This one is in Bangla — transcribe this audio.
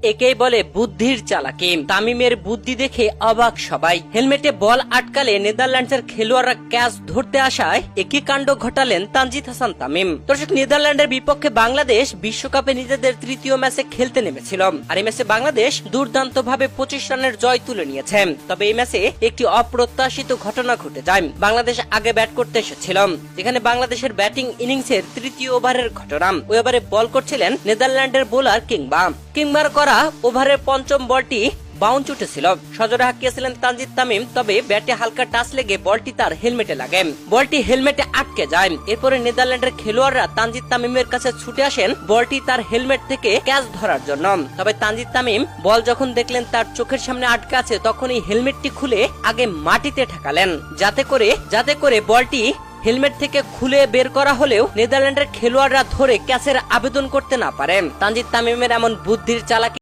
একেই বলে বুদ্ধির চালাকি। তামিমের বুদ্ধি দেখে অবাক সবাই। হেলমেটে বল আটকালে নেদারল্যান্ডসের খেলোয়াড়রা ক্যাচ ধরতে আসায় একই কাণ্ড ঘটালেন তানজিদ হাসান তামিম। দর্শক, নেদারল্যান্ডের বিপক্ষে বাংলাদেশ বিশ্বকাপে নিজেদের তৃতীয় ম্যাচে খেলতে নেমেছিল। আর এই ম্যাচে বাংলাদেশ দুর্দান্ত ভাবে 25 রানের জয় তুলে নিয়েছে। তবে এই ম্যাচে একটি অপ্রত্যাশিত ঘটনা ঘটে যায়। বাংলাদেশ আগে ব্যাট করতে এসেছিল, যেখানে বাংলাদেশের ব্যাটিং ইনিংসের তৃতীয় ওভারের ঘটনা। ওই ওভারে বল করছিলেন নেদারল্যান্ডের বোলার কিংবার করা ওভারের পঞ্চম বলটি বাউন্স উঠেছিল। সজোরে হাঁকিয়েছিলেন তানজিদ তামিম, তবে ব্যাটে হালকা টাচ লেগে বলটি তার হেলমেটে লাগে। বলটি হেলমেটে আটকে যায়। এরপরে নেদারল্যান্ডের খেলোয়াড়রা তানজিদ তামিমের কাছে ছুটে আসেন বলটি তার হেলমেট থেকে ক্যাচ ধরার জন্য। তবে তানজিদ তামিম বল যখন দেখলেন তার চোখের সামনে আটকে আছে, তখন এই হেলমেটটি খুলে আগে মাটিতে ঠেকালেন, যাতে করে বলটি হেলমেট থেকে খুলে বের করা হলেও নেদারল্যান্ডের খেলোয়াড়রা ধরে ক্যাচের আবেদন করতে না পারে। তানজিদ তামিমের এমন বুদ্ধির চালাকি